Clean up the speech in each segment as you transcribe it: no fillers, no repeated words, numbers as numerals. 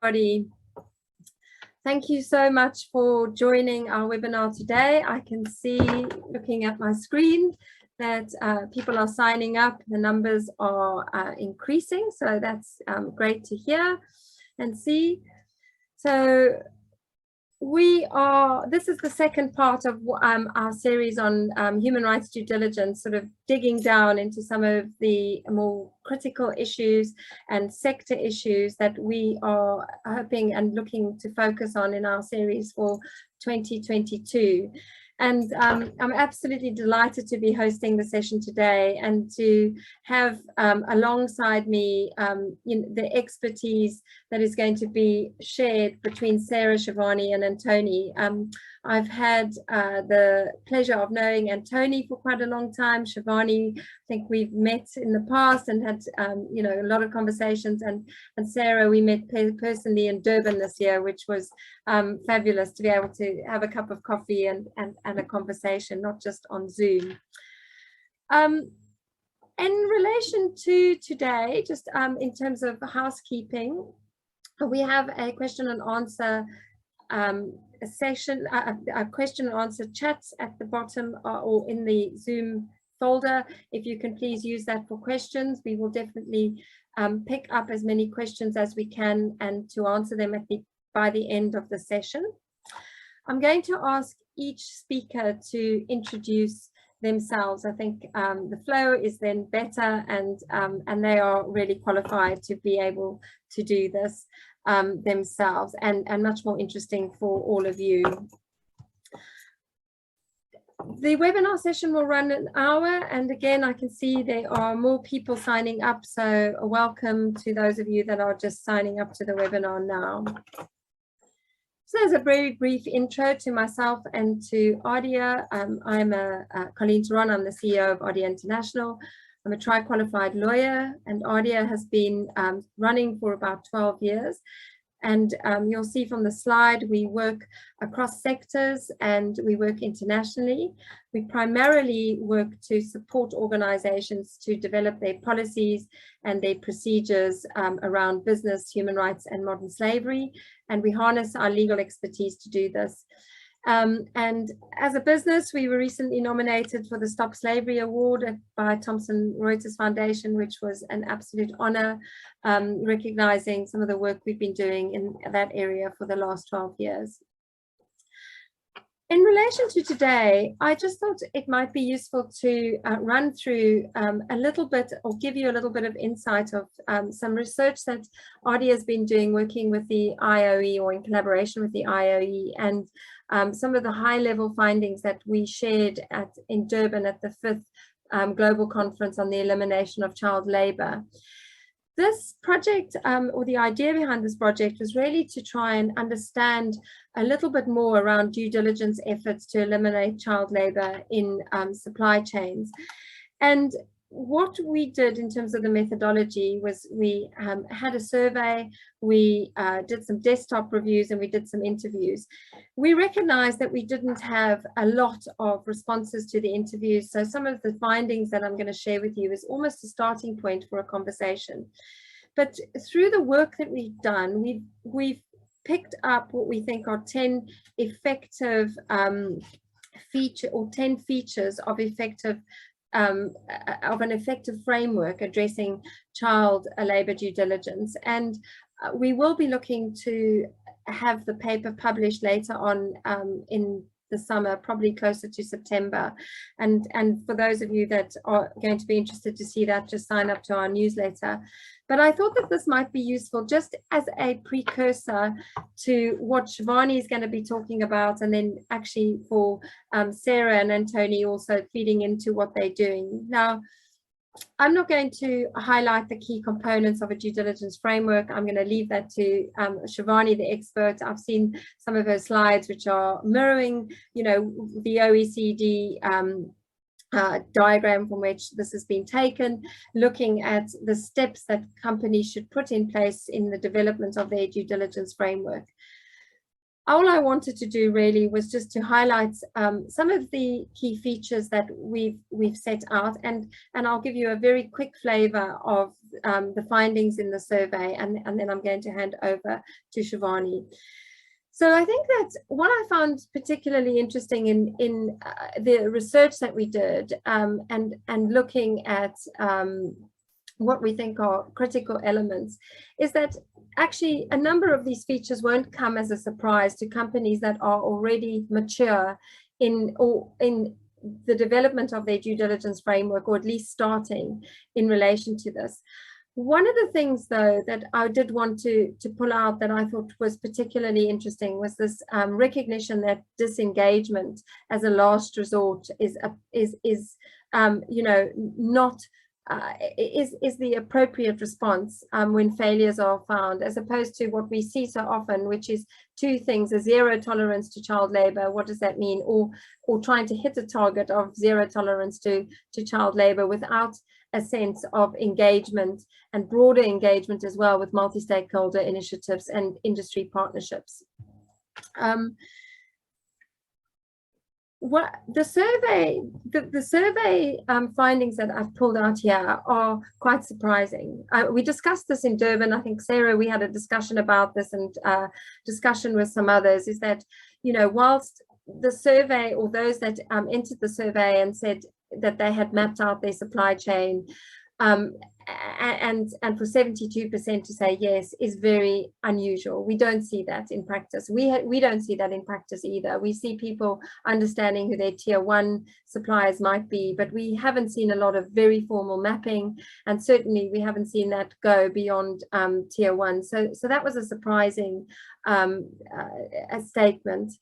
Everybody, thank you so much for joining our webinar today. I can see, looking at my screen, that people are signing up. The numbers are increasing, so that's great to hear and see. So this is the second part of our series on human rights due diligence, sort of digging down into some of the more critical issues and sector issues that we are hoping and looking to focus on in our series for 2022. And I'm absolutely delighted to be hosting the session today and to have alongside me the expertise that is going to be shared between Sarah, Shivani and Antoni. I've had the pleasure of knowing Antoni for quite a long time. Shivani, I think we've met in the past and had a lot of conversations, and Sarah we met personally in Durban this year, which was fabulous to be able to have a cup of coffee and a conversation, not just on Zoom. In relation to today, just in terms of housekeeping, we have a question and answer session, a question and answer chats at the bottom or in the Zoom folder. If you can please use that for questions, we will definitely pick up as many questions as we can and to answer them by the end of the session. I'm going to ask each speaker to introduce themselves. I think the flow is then better, and they are really qualified to be able to do this themselves, and much more interesting for all of you. The webinar session will run an hour, and again I can see there are more people signing up, so welcome to those of you that are just signing up to the webinar now. So as a very brief intro to myself and to Ardea, I'm Colleen Turon, I'm the CEO of Ardea International. I'm a tri-qualified lawyer, and Ardea has been running for about 12 years. And you'll see from the slide, we work across sectors and we work internationally. We primarily work to support organizations to develop their policies and their procedures around business, human rights and modern slavery. And we harness our legal expertise to do this. And as a business, we were recently nominated for the Stop Slavery Award by Thomson Reuters Foundation, which was an absolute honor, recognizing some of the work we've been doing in that area for the last 12 years. In relation to today, I just thought it might be useful to run through a little bit, or give you a little bit of insight of some research that Ardea has been doing, working with the IOE or in collaboration with the IOE, and some of the high-level findings that we shared in Durban at the 5th Global Conference on the Elimination of Child Labour. This project, or the idea behind this project, was really to try and understand a little bit more around due diligence efforts to eliminate child labour in supply chains. And what we did in terms of the methodology was we had a survey, we did some desktop reviews, and we did some interviews. We recognized that we didn't have a lot of responses to the interviews, so some of the findings that I'm going to share with you is almost a starting point for a conversation. But through the work that we've done, we've picked up what we think are 10 effective features of an effective framework addressing child labour due diligence. And we will be looking to have the paper published later on in the summer, probably closer to September. And for those of you that are going to be interested to see that, just sign up to our newsletter. But I thought that this might be useful just as a precursor to what Shivani is going to be talking about, and then actually for Sarah and Antoni also feeding into what they're doing. Now, I'm not going to highlight the key components of a due diligence framework. I'm going to leave that to Shivani, the expert. I've seen some of her slides, which are mirroring, the OECD diagram from which this has been taken, looking at the steps that companies should put in place in the development of their due diligence framework. all I wanted to do really was just to highlight some of the key features that we've set out, and I'll give you a very quick flavor of the findings in the survey, and then I'm going to hand over to Shivani. So I think that what I found particularly interesting in the research that we did, and looking at what we think are critical elements, is that actually a number of these features won't come as a surprise to companies that are already mature in the development of their due diligence framework, or at least starting in relation to this. One of the things, though, that I did want to pull out that I thought was particularly interesting was this recognition that disengagement as a last resort is you know, not is the appropriate response when failures are found, as opposed to what we see so often, which is two things: a zero tolerance to child labor. What does that mean? Or trying to hit a target of zero tolerance to child labor without a sense of engagement and broader engagement as well with multi-stakeholder initiatives and industry partnerships. What the survey findings that I've pulled out here are quite surprising. We discussed this in Durban. I think, Sarah, we had a discussion about this, and discussion with some others, is that, you know, whilst the survey, or those that entered the survey and said that they had mapped out their supply chain, and for 72% to say yes is very unusual. We don't see that in practice. We don't see that in practice either. We see people understanding who their tier 1 suppliers might be, but we haven't seen a lot of very formal mapping, and certainly we haven't seen that go beyond tier 1. So that was a surprising a statement.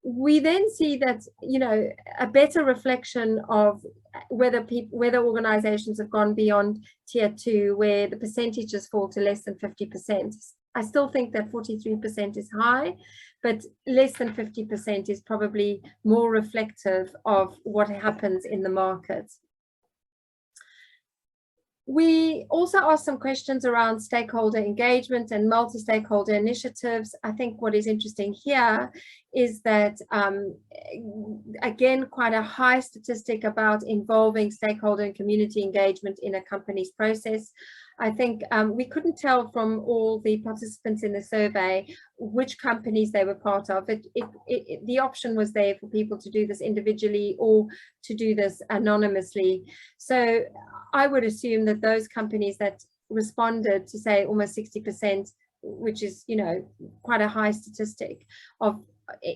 We then see that, you know, a better reflection of whether organizations have gone beyond tier 2, where the percentages fall to less than 50%. I still think that 43% is high, but less than 50% is probably more reflective of what happens in the market. We also asked some questions around stakeholder engagement and multi-stakeholder initiatives. I think what is interesting here is that, again, quite a high statistic about involving stakeholder and community engagement in a company's process. I think we couldn't tell from all the participants in the survey which companies they were part of. The option was there for people to do this individually or to do this anonymously. So I would assume that those companies that responded to, say, almost 60%, which is, you know, quite a high statistic of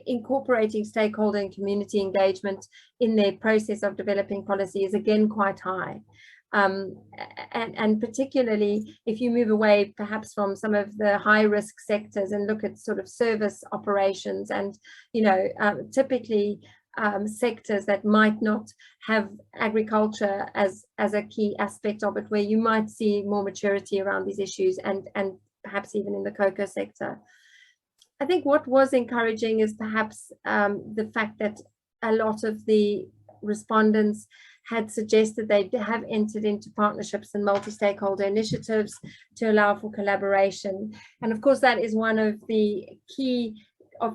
incorporating stakeholder and community engagement in their process of developing policy, is again quite high. And particularly if you move away perhaps from some of the high risk sectors and look at sort of service operations and, you know, typically sectors that might not have agriculture as a key aspect of it, where you might see more maturity around these issues, and perhaps even in the cocoa sector. I think what was encouraging is perhaps the fact that a lot of the respondents had suggested they have entered into partnerships and multi-stakeholder initiatives to allow for collaboration. And of course, that is one of the key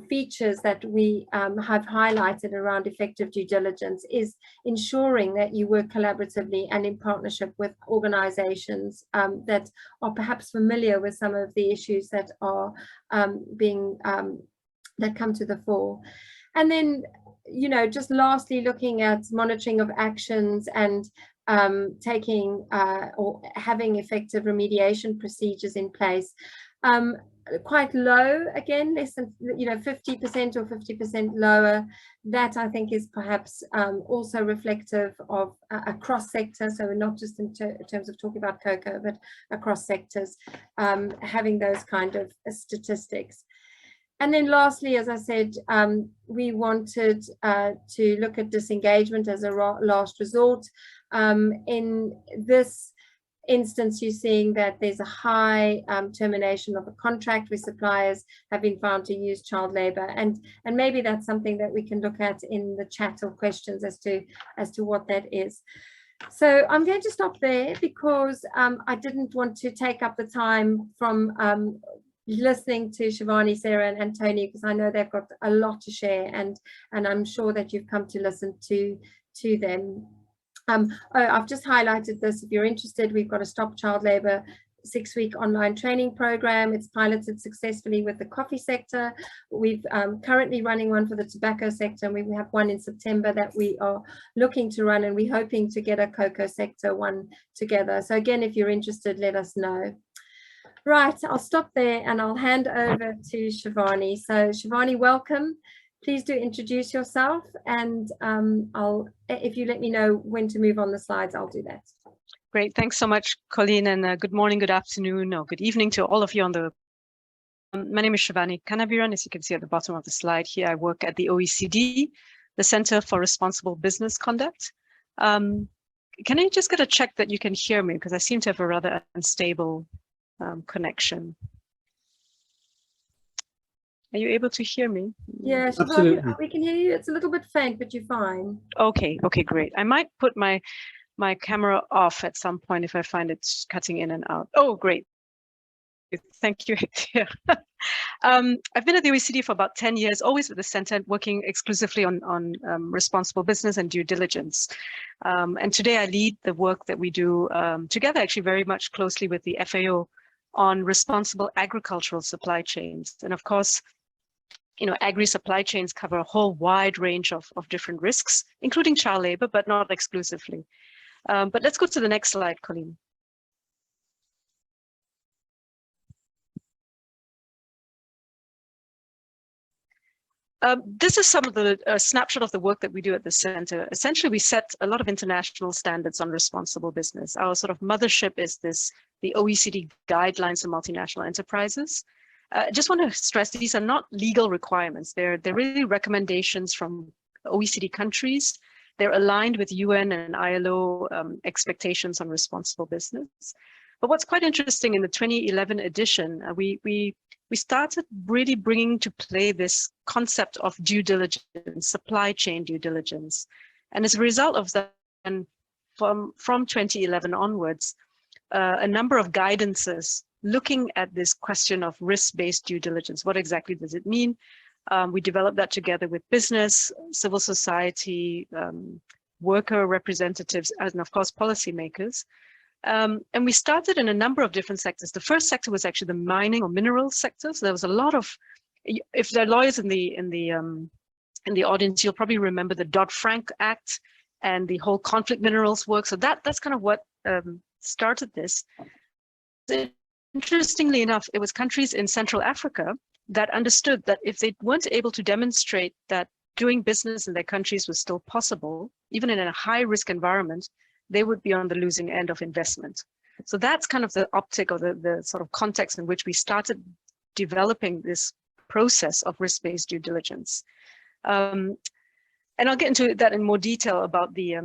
features that we have highlighted around effective due diligence, is ensuring that you work collaboratively and in partnership with organizations that are perhaps familiar with some of the issues that are that come to the fore. And then, you know, just lastly, looking at monitoring of actions and taking or having effective remediation procedures in place. Quite low, again, less than, you know, 50% or 50% lower. That I think is perhaps also reflective of a cross sector, so not just in terms of talking about cocoa, but across sectors, having those kind of statistics. And then lastly, as I said, we wanted to look at disengagement as a last resort. In this instance, you're seeing that there's a high termination of a contract where suppliers have been found to use child labor, and maybe that's something that we can look at in the chat or questions as to what that is. So I'm going to stop there because I didn't want to take up the time from listening to Shivani, Sarah, and Antonio, because I know they've got a lot to share, and I'm sure that you've come to listen to them. Oh, I've just highlighted this. If you're interested, we've got a Stop Child Labour 6-week online training program. It's piloted successfully with the coffee sector. We've currently running one for the tobacco sector, and we have one in September that we are looking to run, and we're hoping to get a cocoa sector one together. So again, if you're interested, let us know. Right, I'll stop there and I'll hand over to Shivani. So Shivani, welcome. Please do introduce yourself, and if you let me know when to move on the slides, I'll do that. Great, thanks so much, Colleen, and good morning, good afternoon, or good evening to all of you on the. My name is Shivani Kanabiran, as you can see at the bottom of the slide here. I work at the OECD, the Center for Responsible Business Conduct. Can I just get a check that you can hear me, because I seem to have a rather unstable connection. Are you able to hear me? Yeah, Shivani, we can hear you. It's a little bit faint, but you're fine. Okay, great. I might put my camera off at some point if I find it's cutting in and out. Oh, great. Thank you. I've been at the OECD for about 10 years, always with the center, working exclusively on responsible business and due diligence. And today I lead the work that we do together, actually very much closely with the FAO on responsible agricultural supply chains. And of course, you know, agri-supply chains cover a whole wide range of different risks, including child labor, but not exclusively. But let's go to the next slide, Colleen. This is some of the snapshot of the work that we do at the center. Essentially, we set a lot of international standards on responsible business. Our sort of mothership is the OECD guidelines for multinational enterprises. I just want to stress these are not legal requirements. They're really recommendations from OECD countries. They're aligned with UN and ILO expectations on responsible business. But what's quite interesting in the 2011 edition, we started really bringing to play this concept of due diligence, supply chain due diligence. And as a result of that, and from 2011 onwards, a number of guidances looking at this question of risk-based due diligence. What exactly does it mean? We developed that together with business, civil society, worker representatives, and of course, policymakers. And we started in a number of different sectors. The first sector was actually the mining or mineral sector. So there was a lot of, if there are lawyers in the audience, you'll probably remember the Dodd-Frank Act and the whole conflict minerals work. So that's kind of what started this. Interestingly enough, it was countries in Central Africa that understood that if they weren't able to demonstrate that doing business in their countries was still possible, even in a high-risk environment, they would be on the losing end of investment. So that's kind of the optic or the sort of context in which we started developing this process of risk-based due diligence. And I'll get into that in more detail about the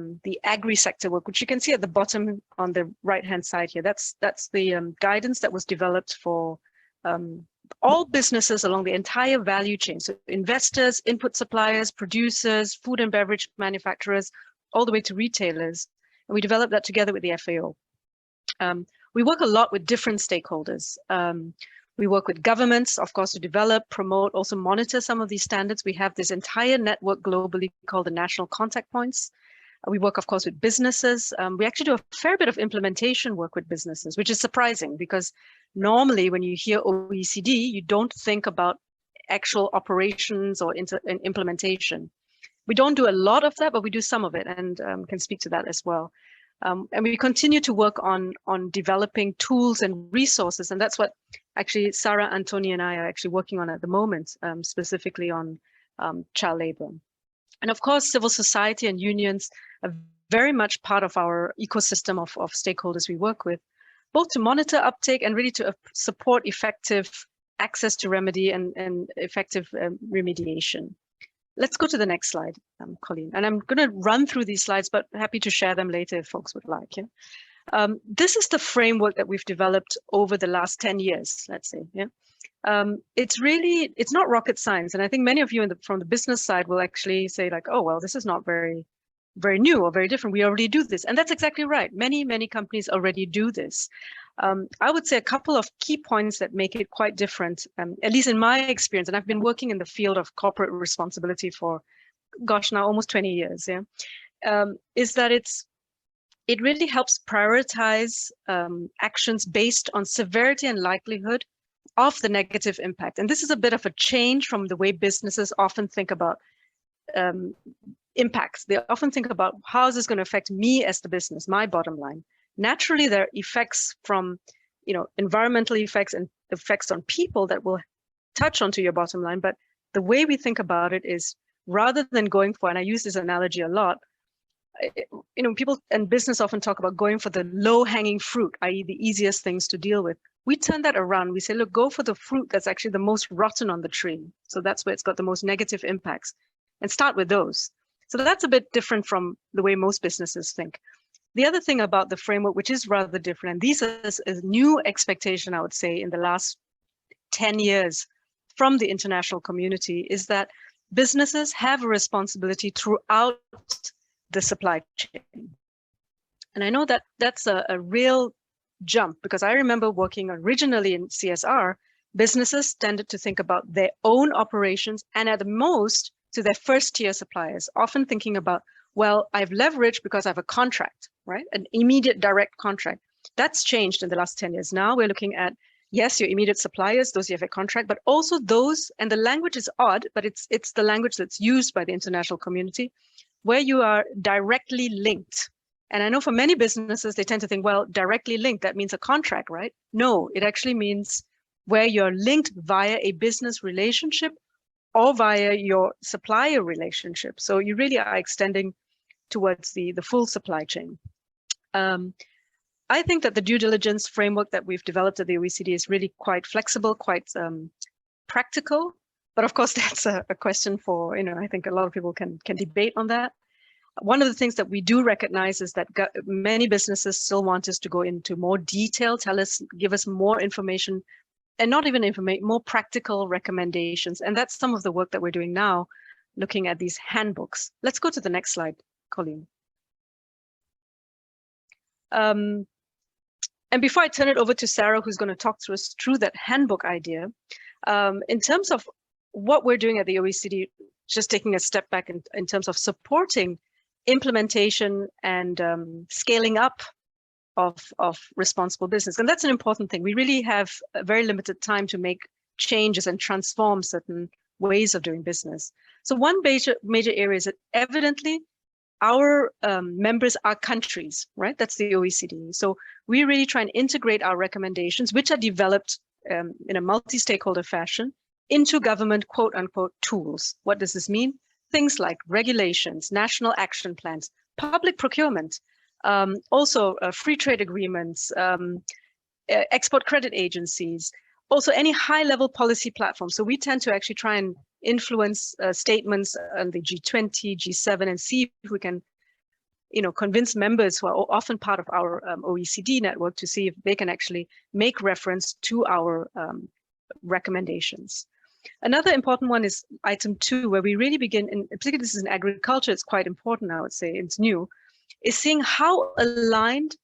agri-sector work, which you can see at the bottom on the right-hand side here. That's the guidance that was developed for all businesses along the entire value chain. So investors, input suppliers, producers, food and beverage manufacturers, all the way to retailers. And we developed that together with the FAO. We work a lot with different stakeholders. We work with governments, of course, to develop, promote, also monitor some of these standards. We have this entire network globally called the National Contact Points. We work, of course, with businesses. We actually do a fair bit of implementation work with businesses, which is surprising because normally when you hear OECD, you don't think about actual operations or implementation. We don't do a lot of that, but we do some of it and can speak to that as well. And we continue to work on developing tools and resources. And that's what actually Sarah, Antonio, and I are actually working on at the moment, specifically on child labor. And of course, civil society and unions are very much part of our ecosystem of stakeholders we work with, both to monitor uptake and really to support effective access to remedy and effective remediation. Let's go to the next slide, Colleen. And I'm going to run through these slides, but happy to share them later if folks would like. Yeah? This is the framework that we've developed over the last 10 years, let's say. Yeah? It's not rocket science. And I think many of you from the business side will actually say like, oh, well, this is not very new or very different. We already do this. And that's exactly right. Many companies already do this. I would say a couple of key points that make it quite different, at least in my experience, and I've been working in the field of corporate responsibility for, gosh, now almost 20 years, is that it really helps prioritize actions based on severity and likelihood of the negative impact. And this is a bit of a change from the way businesses often think about impacts. They often think about how is this going to affect me as the business, my bottom line. Naturally, there are effects from, environmental effects and effects on people that will touch onto your bottom line. But the way we think about it is, rather than going for, and I use this analogy a lot, people and business often talk about going for the low-hanging fruit, i.e. the easiest things to deal with. We turn that around. We say, look, go for the fruit that's actually the most rotten on the tree. So that's where it's got the most negative impacts, and start with those. So that's a bit different from the way most businesses think. The other thing about the framework, which is rather different, and these are a new expectation, I would say, in the last 10 years from the international community, is that businesses have a responsibility throughout the supply chain. And I know that that's a real jump, because I remember working originally in CSR, businesses tended to think about their own operations and at the most to their first tier suppliers, often thinking about, well, I've leveraged because I have a contract, right? An immediate direct contract. That's changed in the last 10 years. Now we're looking at, yes, your immediate suppliers, those you have a contract, but also those, and the language is odd, but it's the language that's used by the international community, where you are directly linked. And I know for many businesses, they tend to think, well, directly linked, that means a contract, right? No, it actually means where you're linked via a business relationship or via your supplier relationship. So you really are extending towards the full supply chain. I think that the due diligence framework that we've developed at the OECD is really quite flexible, quite practical. But of course, that's a question for, I think a lot of people can debate on that. One of the things that we do recognize is that many businesses still want us to go into more detail, give us more information, and not even information, more practical recommendations. And that's some of the work that we're doing now, looking at these handbooks. Let's go to the next slide, Colleen. And before I turn it over to Sarah, who's going to talk to us through that handbook idea, in terms of what we're doing at the OECD, just taking a step back in terms of supporting implementation and scaling up of responsible business. And that's an important thing. We really have a very limited time to make changes and transform certain ways of doing business. So one major area is that evidently our members are countries, right? That's the OECD. So we really try and integrate our recommendations, which are developed in a multi-stakeholder fashion, into government quote unquote tools. What does this mean? Things like regulations, national action plans, public procurement, also free trade agreements, export credit agencies, also any high-level policy platform. So we tend to actually try and influence statements on the G20, G7, and see if we can, convince members who are often part of our OECD network to see if they can actually make reference to our recommendations. Another important one is item 2, where we really begin, and particularly this is in agriculture, it's quite important, I would say, it's new, is seeing how aligned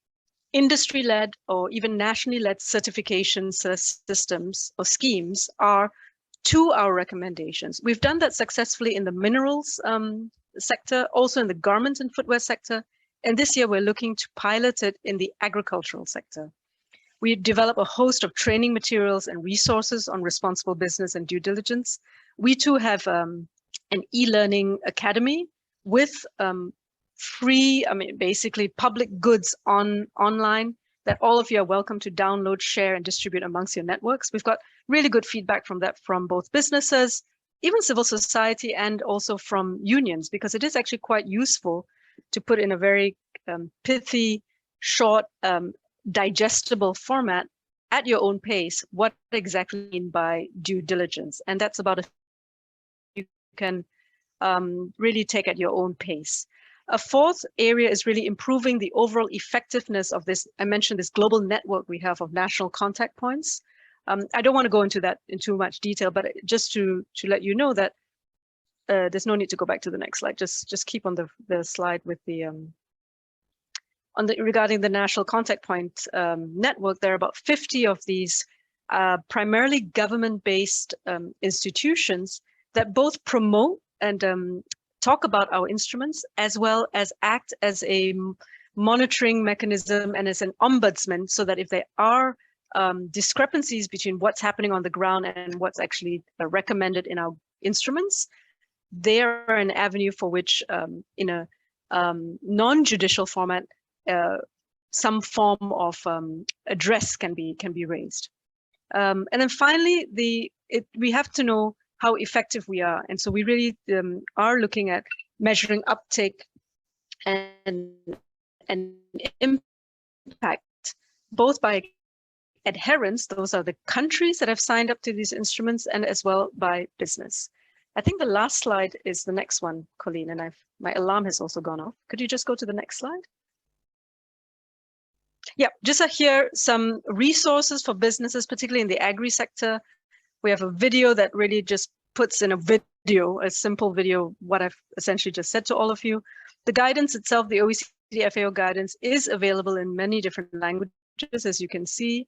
industry-led or even nationally-led certification systems or schemes are to our recommendations. We've done that successfully in the minerals sector, also in the garment and footwear sector, and this year we're looking to pilot it in the agricultural sector. We develop a host of training materials and resources on responsible business and due diligence. We too have an e-learning academy with free, basically public goods online that all of you are welcome to download, share, and distribute amongst your networks. We've got really good feedback from that from both businesses, even civil society, and also from unions, because it is actually quite useful to put in a very pithy, short, digestible format at your own pace what exactly mean by due diligence. And that's about you can really take at your own pace. A fourth area is really improving the overall effectiveness of this. I mentioned this global network we have of national contact points. I don't want to go into that in too much detail, but just to let you know that there's no need to go back to the next slide. Just keep on the slide with the regarding the national contact point network, there are about 50 of these primarily government-based institutions that both promote and talk about our instruments, as well as act as a monitoring mechanism and as an ombudsman, so that if there are discrepancies between what's happening on the ground and what's actually recommended in our instruments, they're an avenue for which, in a non-judicial format, some form of address can be raised. And then finally, we have to know how effective we are, and so we really are looking at measuring uptake and impact, both by adherence, those are the countries that have signed up to these instruments, and as well by business. I think the last slide is the next one, Colleen, and my alarm has also gone off. Could you just go to the next slide? Yeah, just here some resources for businesses, particularly in the agri sector. We have a video that really just puts in a simple video, what I've essentially just said to all of you. The guidance itself, the OECD FAO guidance, is available in many different languages, as you can see.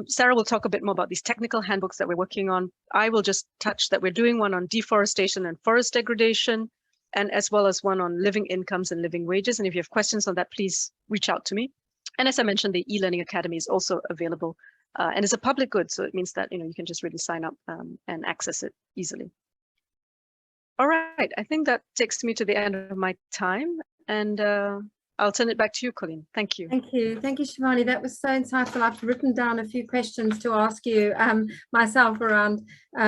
Sarah will talk a bit more about these technical handbooks that we're working on. I will just touch that we're doing one on deforestation and forest degradation, and as well as one on living incomes and living wages. And if you have questions on that, please reach out to me. And as I mentioned, the e-learning academy is also available and it's a public good. So it means that you can just really sign up and access it easily. All right, I think that takes me to the end of my time, and I'll turn it back to you, Colleen. Thank you. Thank you, Shivani. That was so insightful. I've written down a few questions to ask you myself around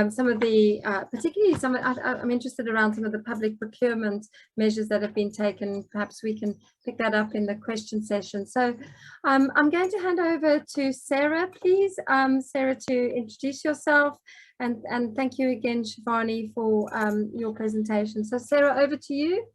some of the, particularly I'm interested around some of the public procurement measures that have been taken. Perhaps we can pick that up in the question session. So I'm going to hand over to Sarah, please. Sarah, to introduce yourself. And thank you again, Shivani, for your presentation. So Sarah, over to you.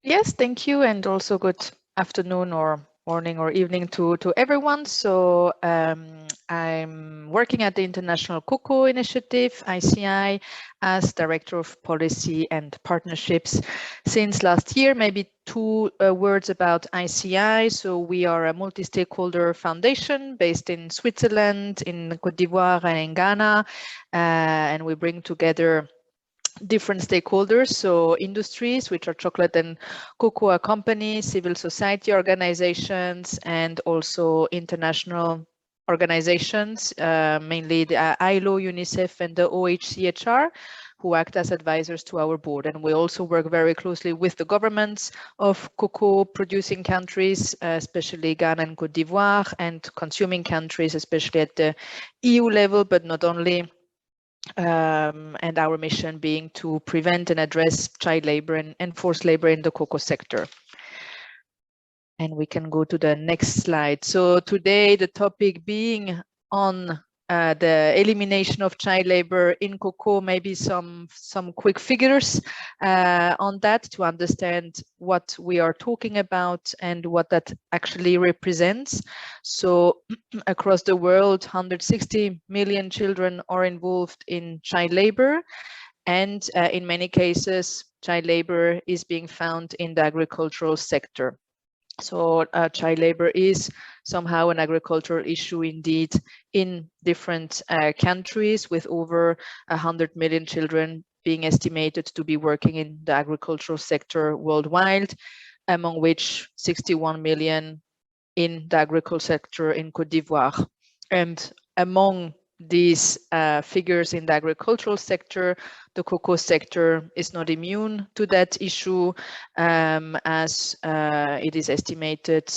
Yes, thank you, and also good afternoon or morning or evening to everyone. So I'm working at the International Cocoa Initiative, ICI, as Director of Policy and Partnerships since last year. Maybe two words about ICI. So we are a multi-stakeholder foundation based in Switzerland, in Cote d'Ivoire and in Ghana, and we bring together different stakeholders, so industries, which are chocolate and cocoa companies, civil society organizations, and also international organizations, mainly the ILO, UNICEF, and the OHCHR, who act as advisors to our board. And we also work very closely with the governments of cocoa producing countries, especially Ghana and Cote d'Ivoire, and consuming countries, especially at the EU level, but not only. And our mission being to prevent and address child labor and forced labor in the cocoa sector. And we can go to the next slide. So today the topic being on the elimination of child labor in cocoa, maybe some quick figures on that to understand what we are talking about and what that actually represents. So across the world, 160 million children are involved in child labor, and in many cases, child labor is being found in the agricultural sector. So child labor is somehow an agricultural issue indeed in different countries, with over 100 million children being estimated to be working in the agricultural sector worldwide, among which 61 million in the agricultural sector in Cote d'Ivoire. And among these figures in the agricultural sector, the cocoa sector is not immune to that issue, as it is estimated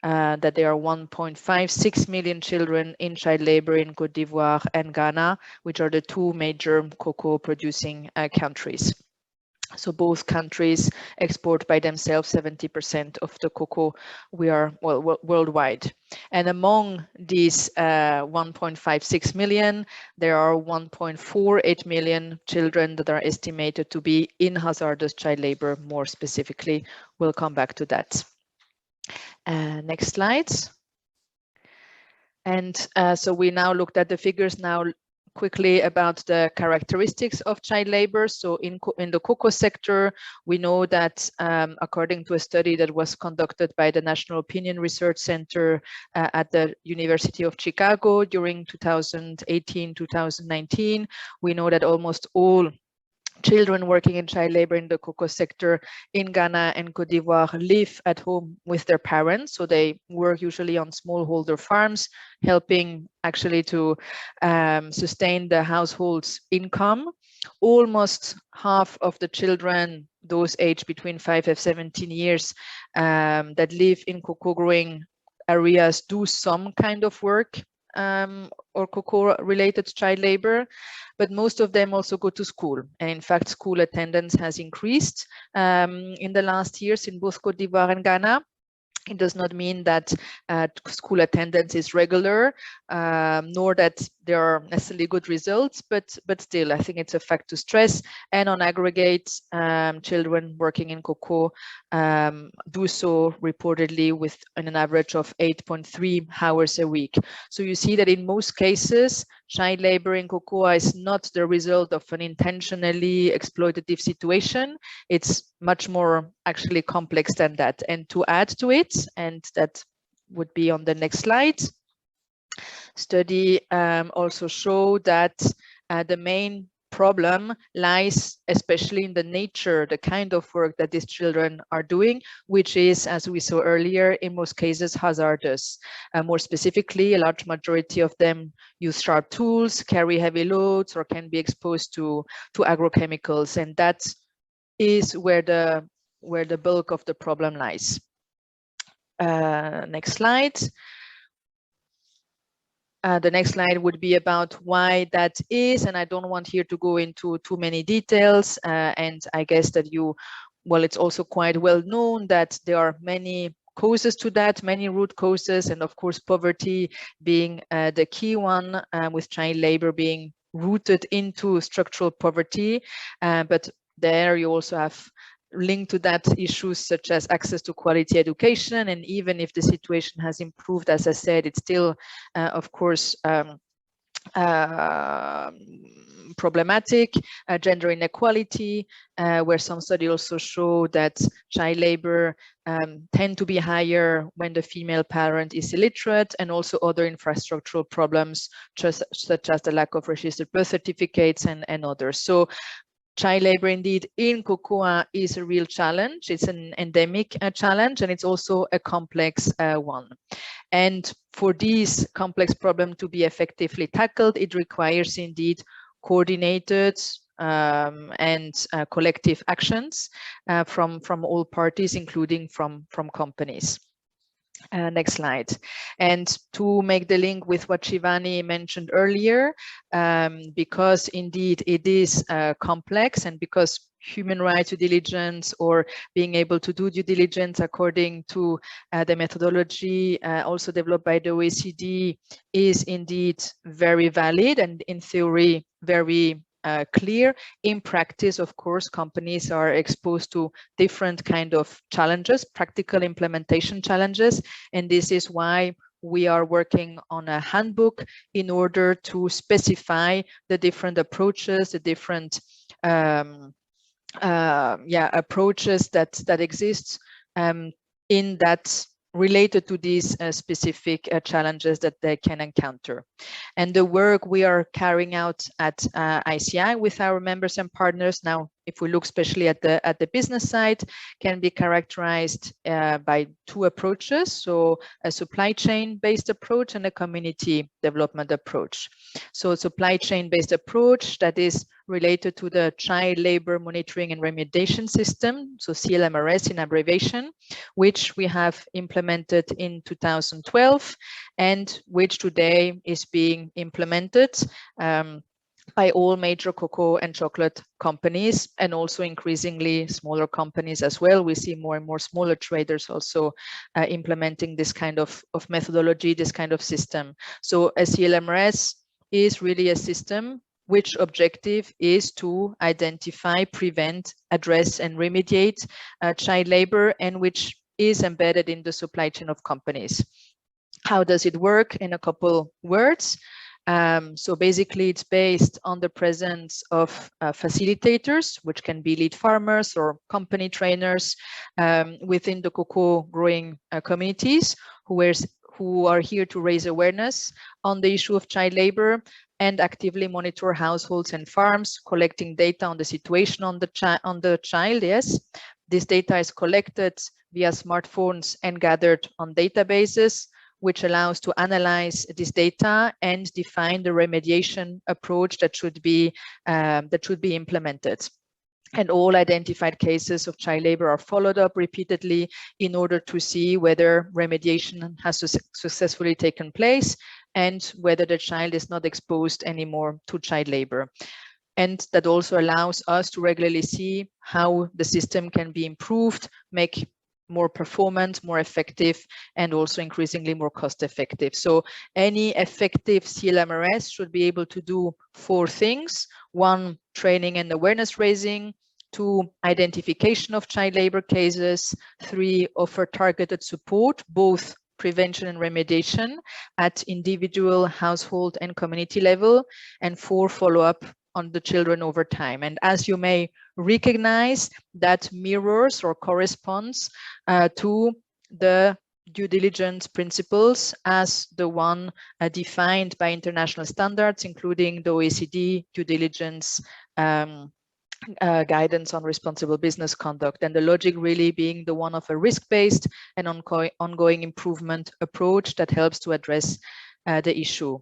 that there are 1.56 million children in child labor in Cote d'Ivoire and Ghana, which are the two major cocoa producing countries. So both countries export by themselves 70% of the cocoa we are worldwide. And among these 1.56 million, there are 1.48 million children that are estimated to be in hazardous child labor. More specifically, we'll come back to that. Next slides. And so we now looked at the figures now quickly about the characteristics of child labor. So in the cocoa sector, we know that according to a study that was conducted by the National Opinion Research Center at the University of Chicago during 2018-2019, we know that almost all children working in child labor in the cocoa sector in Ghana and Cote d'Ivoire live at home with their parents. So they work usually on smallholder farms, helping actually to sustain the household's income. Almost half of the children, those aged between 5 and 17 years, that live in cocoa growing areas do some kind of work or cocoa related child labor, but most of them also go to school. And in fact, school attendance has increased in the last years in both Cote d'Ivoire and Ghana. It does not mean that school attendance is regular, nor that there are necessarily good results, but still, I think it's a fact to stress. And on aggregate, children working in cocoa do so reportedly with an average of 8.3 hours a week. So you see that in most cases, child labor in cocoa is not the result of an intentionally exploitative situation. It's much more actually complex than that. And to add to it, and that would be on the next slide, study also show that the main problem lies especially in the nature, the kind of work that these children are doing, which is, as we saw earlier, in most cases hazardous. More specifically, a large majority of them use sharp tools, carry heavy loads, or can be exposed to agrochemicals, and that is where the bulk of the problem lies. Next slide. The next slide would be about why that is, and I don't want here to go into too many details, and I guess that well, it's also quite well known that there are many causes to that, many root causes, and of course poverty being the key one, with child labor being rooted into structural poverty, but there you also have linked to that issues such as access to quality education, and even if the situation has improved, as I said, it's still of course problematic. Gender inequality, where some studies also show that child labor tend to be higher when the female parent is illiterate, and also other infrastructural problems such as the lack of registered birth certificates and others. So child labor indeed in cocoa is a real challenge. It's an endemic challenge, and it's also a complex one. And for these complex problems to be effectively tackled, it requires indeed coordinated and collective actions from all parties, including from companies. Next slide. And to make the link with what Shivani mentioned earlier, because indeed it is complex, and because human rights due diligence, or being able to do due diligence according to the methodology also developed by the OECD, is indeed very valid and in theory very clear. In practice, of course, companies are exposed to different kind of challenges, practical implementation challenges, and this is why we are working on a handbook in order to specify the different approaches, the different approaches that exist in that related to these specific challenges that they can encounter. And the work we are carrying out at ICI with our members and partners now, if we look especially at the business side, can be characterized by two approaches. So a supply chain based approach and a community development approach. So a supply chain based approach that is related to the child labor monitoring and remediation system, so CLMRS in abbreviation, which we have implemented in 2012 and which today is being implemented by all major cocoa and chocolate companies, and also increasingly smaller companies as well. We see more and more smaller traders also implementing this kind of methodology, this kind of system. So a CLMRS is really a system which objective is to identify, prevent, address, and remediate child labor, and which is embedded in the supply chain of companies. How does it work? In a couple words. So basically, it's based on the presence of facilitators, which can be lead farmers or company trainers within the cocoa growing communities who are here to raise awareness on the issue of child labor and actively monitor households and farms, collecting data on the situation on the child. Yes, this data is collected via smartphones and gathered on databases, which allows to analyze this data and define the remediation approach that should be implemented. And all identified cases of child labor are followed up repeatedly in order to see whether remediation has successfully taken place and whether the child is not exposed anymore to child labor. And that also allows us to regularly see how the system can be improved, make more performant, more effective, and also increasingly more cost effective. So any effective CLMRS should be able to do 4 things. 1, training and awareness raising. 2, identification of child labor cases. 3, offer targeted support, both prevention and remediation at individual, household, and community level. And 4, follow up on the children over time. And as you may recognize, that mirrors or corresponds to the due diligence principles as the one defined by international standards, including the OECD due diligence guidance on responsible business conduct, and the logic really being the one of a risk-based and ongoing improvement approach that helps to address the issue.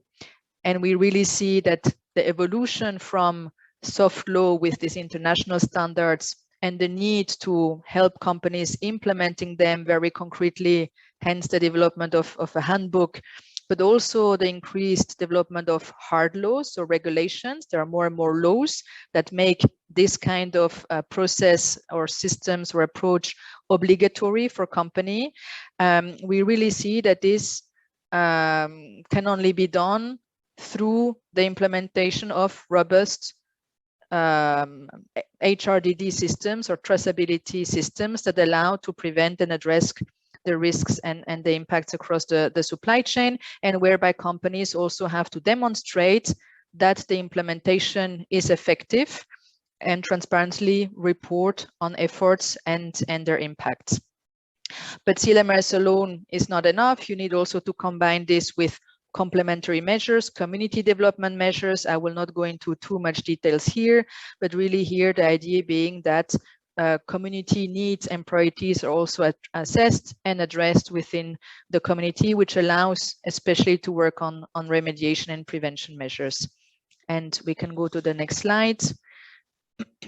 And we really see that the evolution from soft law with these international standards and the need to help companies implementing them very concretely, hence the development of a handbook, but also the increased development of hard laws or regulations. There are more and more laws that make this kind of process or systems or approach obligatory for company. We really see that this can only be done through the implementation of robust HRDD systems or traceability systems that allow to prevent and address the risks and the impacts across the supply chain, and whereby companies also have to demonstrate that the implementation is effective and transparently report on efforts and their impacts. But CLMRS alone is not enough. You need also to combine this with complementary measures, community development measures. I will not go into too much details here, but really here the idea being that community needs and priorities are also assessed and addressed within the community, which allows especially to work on remediation and prevention measures. And we can go to the next slide.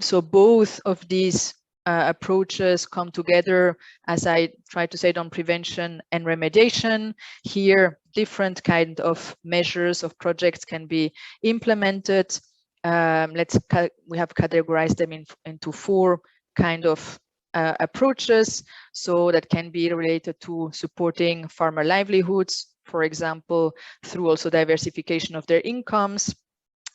So both of these approaches come together, as I tried to say, on prevention and remediation. Here, different kind of measures of projects can be implemented. We have categorized them into 4 kind of approaches. So that can be related to supporting farmer livelihoods, for example, through also diversification of their incomes.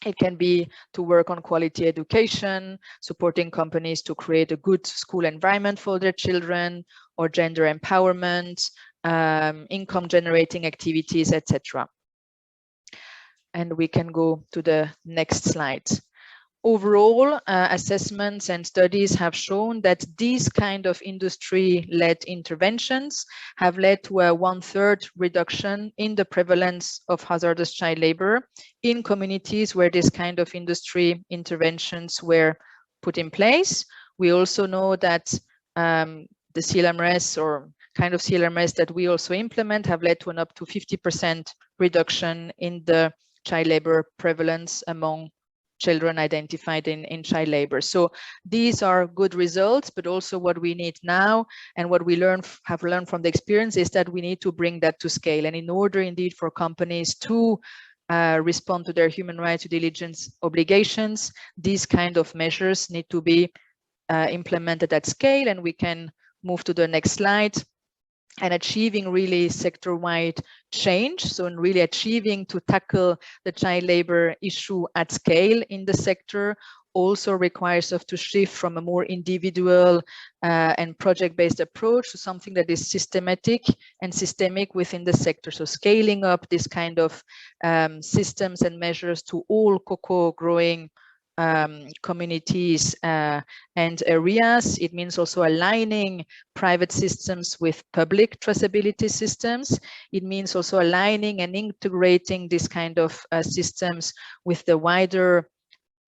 It can be to work on quality education, supporting companies to create a good school environment for their children, or gender empowerment, income generating activities, etc. And we can go to the next slide. Overall, assessments and studies have shown that these kind of industry-led interventions have led to a 1/3 reduction in the prevalence of hazardous child labor in communities where this kind of industry interventions were put in place. We also know that the CLMRS or kind of CLMRS that we also implement have led to an up to 50% reduction in the child labor prevalence among children identified in child labor. So these are good results, but also what we need now and what we have learned from the experience is that we need to bring that to scale. And in order indeed for companies to respond to their human rights due diligence obligations, these kind of measures need to be implemented at scale. And we can move to the next slide. And achieving really sector-wide change, so in really achieving to tackle the child labor issue at scale in the sector, also requires us to shift from a more individual and project-based approach to something that is systematic and systemic within the sector. So scaling up this kind of systems and measures to all cocoa growing communities and areas. It means also aligning private systems with public traceability systems. It means also aligning and integrating this kind of systems with the wider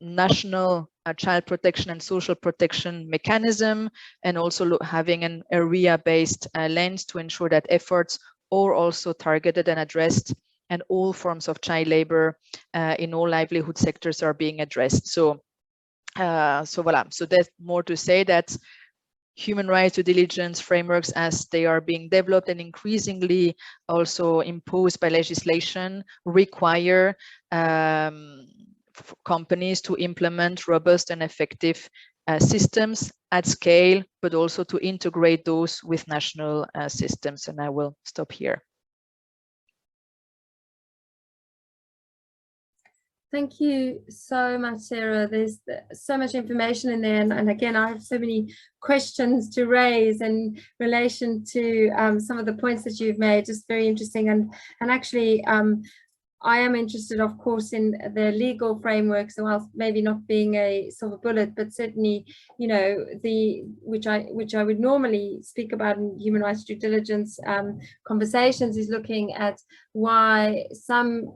national child protection and social protection mechanism, and also having an area-based lens to ensure that efforts are also targeted and addressed, and all forms of child labor in all livelihood sectors are being addressed. So, voilà. So there's more to say that human rights due diligence frameworks, as they are being developed and increasingly also imposed by legislation, require companies to implement robust and effective systems at scale, but also to integrate those with national systems. And I will stop here. Thank you so much, Sarah. There's so much information in there. And again, I have so many questions to raise in relation to some of the points that you've made, just very interesting. And actually, I am interested, of course, in the legal frameworks, whilst maybe not being a silver bullet, but certainly, you know, which I would normally speak about in human rights due diligence conversations, is looking at why some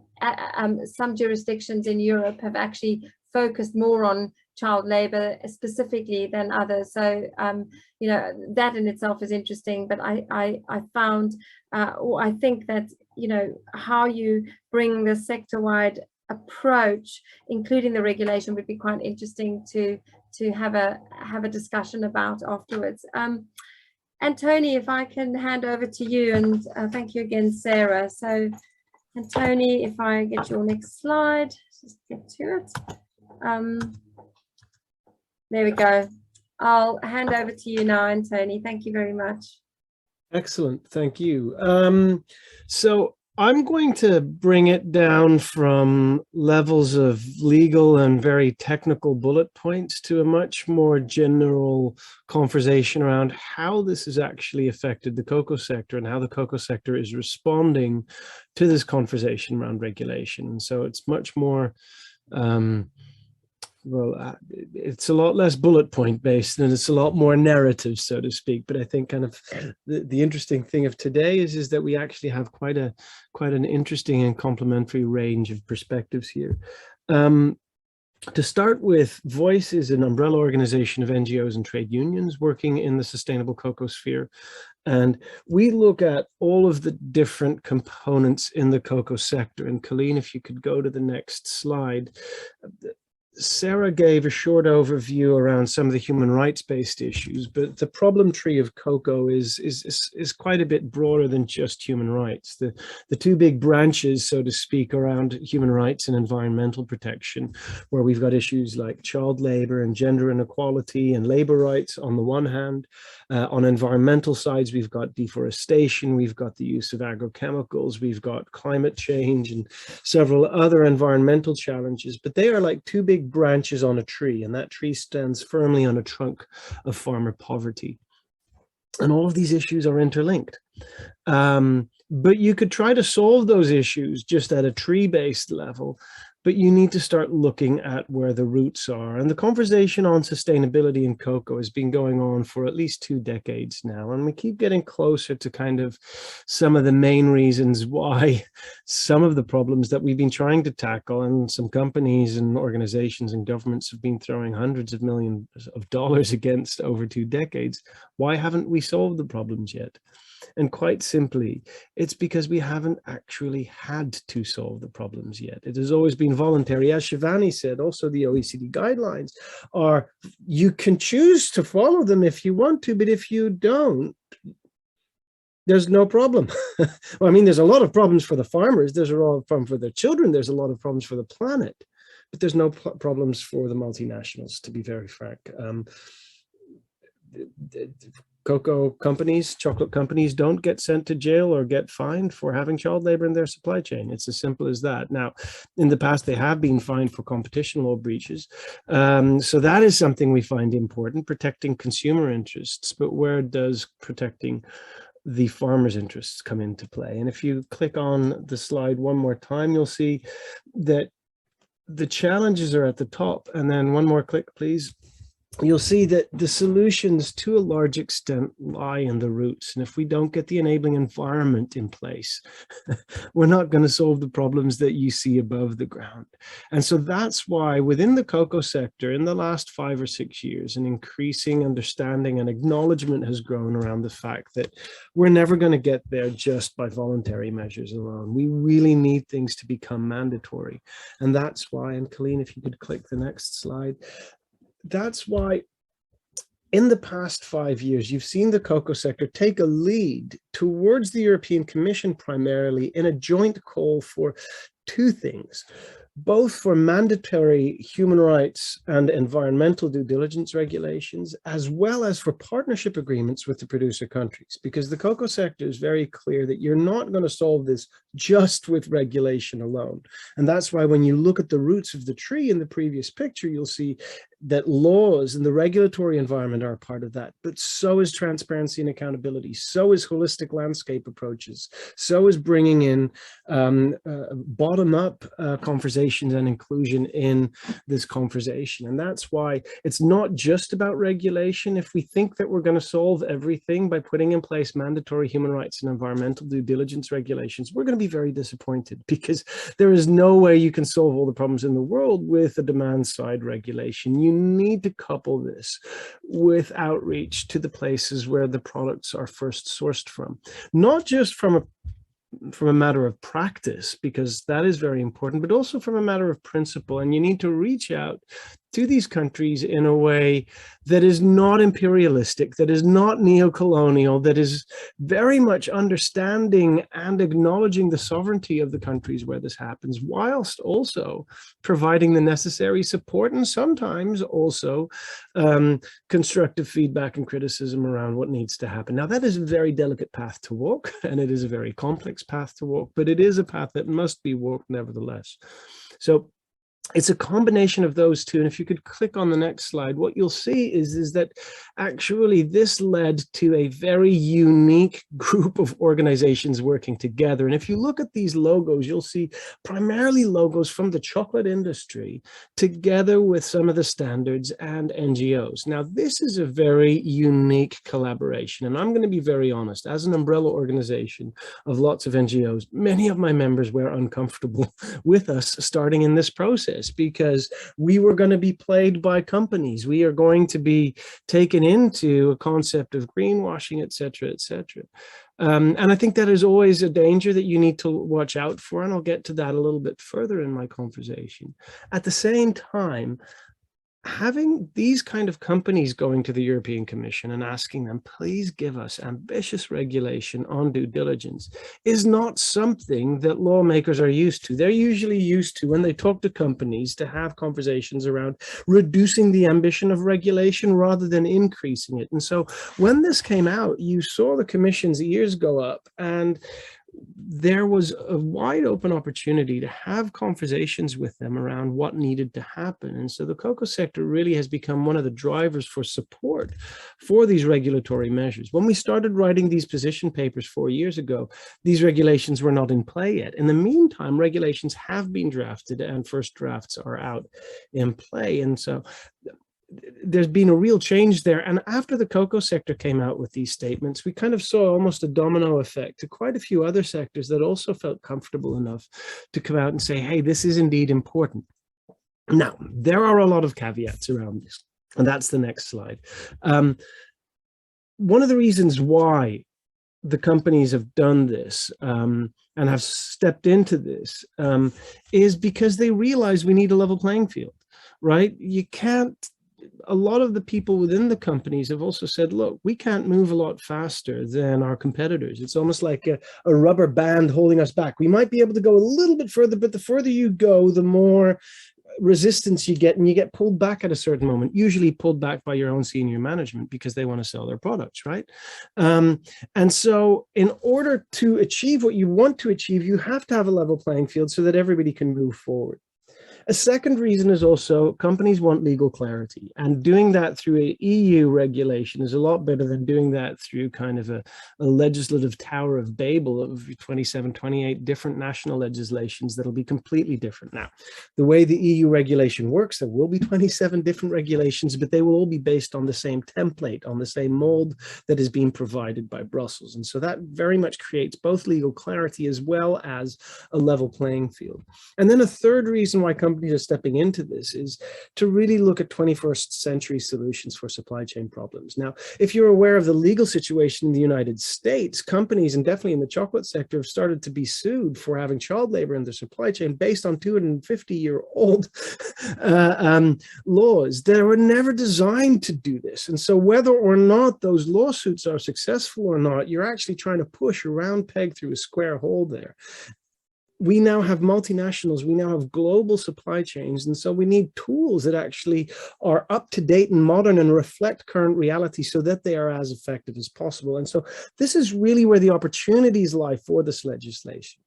jurisdictions in Europe have actually focused more on child labor specifically than others. So you know, that in itself is interesting, but I found or I think that, you know, how you bring the sector-wide approach, including the regulation, would be quite interesting to have a discussion about afterwards. And Tony, if I can hand over to you, and thank you again, Sarah. So, and Tony, if I get your next slide, just get to it. There we go. I'll hand over to you now, and Tony, thank you very much. Excellent, thank you. So I'm going to bring it down from levels of legal and very technical bullet points to a much more general conversation around how this has actually affected the cocoa sector and how the cocoa sector is responding to this conversation around regulation. And so it's much more well, it's a lot less bullet point based and it's a lot more narrative, so to speak. But I think kind of the interesting thing of today is that we actually have quite an interesting and complementary range of perspectives here. To start with, Voice is an umbrella organization of NGOs and trade unions working in the sustainable cocoa sphere. And we look at all of the different components in the cocoa sector. And Colleen, if you could go to the next slide. Sarah gave a short overview around some of the human rights-based issues, but the problem tree of cocoa is quite a bit broader than just human rights. The two big branches, so to speak, around human rights and environmental protection, where we've got issues like child labor and gender inequality and labor rights on the one hand. On environmental sides, we've got deforestation, we've got the use of agrochemicals, we've got climate change and several other environmental challenges, but they are like two big branches on a tree, and that tree stands firmly on a trunk of farmer poverty. And all of these issues are interlinked. But you could try to solve those issues just at a tree-based level, but you need to start looking at where the roots are. And the conversation on sustainability in cocoa has been going on for at least 2 decades now. And we keep getting closer to kind of some of the main reasons why some of the problems that we've been trying to tackle, and some companies and organizations and governments have been throwing hundreds of millions of dollars against over 2 decades. Why haven't we solved the problems yet? And quite simply, it's because we haven't actually had to solve the problems yet. It has always been voluntary. As Shivani said, also the OECD guidelines are, you can choose to follow them if you want to, but if you don't, there's no problem. Well, I mean, there's a lot of problems for the farmers. There's a lot of problems for their children. There's a lot of problems for the planet, but there's no problems for the multinationals, to be very frank. cocoa companies, chocolate companies don't get sent to jail or get fined for having child labor in their supply chain. It's as simple as that. Now, in the past, they have been fined for competition law breaches. So that is something we find important, protecting consumer interests. But where does protecting the farmers' interests come into play? And if you click on the slide one more time, you'll see that the challenges are at the top. And then one more click, please. You'll see that the solutions to a large extent lie in the roots. And if we don't get the enabling environment in place, we're not going to solve the problems that you see above the ground. And so that's why within the cocoa sector in the last 5 or 6 years, an increasing understanding and acknowledgement has grown around the fact that we're never going to get there just by voluntary measures alone. We really need things to become mandatory. And that's why, and Colleen, if you could click the next slide, that's why in the past 5 years, you've seen the cocoa sector take a lead towards the European Commission primarily in a joint call for 2 things, both for mandatory human rights and environmental due diligence regulations, as well as for partnership agreements with the producer countries, because the cocoa sector is very clear that you're not going to solve this just with regulation alone. And that's why when you look at the roots of the tree in the previous picture, you'll see that laws and the regulatory environment are a part of that, but so is transparency and accountability, so is holistic landscape approaches, so is bringing in bottom-up conversations and inclusion in this conversation. And that's why it's not just about regulation. If we think that we're going to solve everything by putting in place mandatory human rights and environmental due diligence regulations, we're going to be very disappointed, because there is no way you can solve all the problems in the world with a demand-side regulation. You need to couple this with outreach to the places where the products are first sourced from, not just from a matter of practice, because that is very important, but also from a matter of principle. And you need to reach out to these countries in a way that is not imperialistic, that is not neo-colonial, that is very much understanding and acknowledging the sovereignty of the countries where this happens, whilst also providing the necessary support and sometimes also constructive feedback and criticism around what needs to happen. Now, that is a very delicate path to walk, and it is a very complex path to walk, but it is a path that must be walked nevertheless. So it's a combination of those two. And if you could click on the next slide, what you'll see is that actually this led to a very unique group of organizations working together. And if you look at these logos, you'll see primarily logos from the chocolate industry together with some of the standards and NGOs. Now, this is a very unique collaboration. And I'm going to be very honest, as an umbrella organization of lots of NGOs, many of my members were uncomfortable with us starting in this process, because we were going to be played by companies. We are going to be taken into a concept of greenwashing, et cetera, et cetera. And I think that is always a danger that you need to watch out for. And I'll get to that a little bit further in my conversation. At the same time, having these kind of companies going to the European Commission and asking them, please give us ambitious regulation on due diligence, is not something that lawmakers are used to. They're usually used to, when they talk to companies, to have conversations around reducing the ambition of regulation rather than increasing it. And so when this came out, you saw the Commission's ears go up, and there was a wide open opportunity to have conversations with them around what needed to happen. And so the cocoa sector really has become one of the drivers for support for these regulatory measures. When we started writing these position papers 4 years ago, these regulations were not in play yet. In the meantime, regulations have been drafted and first drafts are out in play. And so there's been a real change there. And after the cocoa sector came out with these statements, we kind of saw almost a domino effect to quite a few other sectors that also felt comfortable enough to come out and say, hey, this is indeed important. Now, there are a lot of caveats around this, and that's the next slide. One of the reasons why the companies have done this and have stepped into this is because they realize we need a level playing field, right? You can't, a lot of the people within the companies have also said, look, we can't move a lot faster than our competitors. It's almost like a rubber band holding us back. We might be able to go a little bit further, but the further you go, the more resistance you get, and you get pulled back at a certain moment, usually pulled back by your own senior management because they want to sell their products, right? And so in order to achieve what you want to achieve, you have to have a level playing field so that everybody can move forward. A second reason is also companies want legal clarity, and doing that through a EU regulation is a lot better than doing that through kind of a legislative Tower of Babel of 27, 28 different national legislations that'll be completely different. Now, the way the EU regulation works, there will be 27 different regulations, but they will all be based on the same template, on the same mold that is being provided by Brussels. And so that very much creates both legal clarity as well as a level playing field. And then a third reason why companies are stepping into this is to really look at 21st century solutions for supply chain problems. Now, if you're aware of the legal situation in the United States, companies, and definitely in the chocolate sector, have started to be sued for having child labor in their supply chain based on 250-year-old laws that were never designed to do this. And so whether or not those lawsuits are successful or not, you're actually trying to push a round peg through a square hole there. We now have multinationals, we now have global supply chains, and so we need tools that actually are up to date and modern and reflect current reality so that they are as effective as possible. And so this is really where the opportunities lie for this legislation.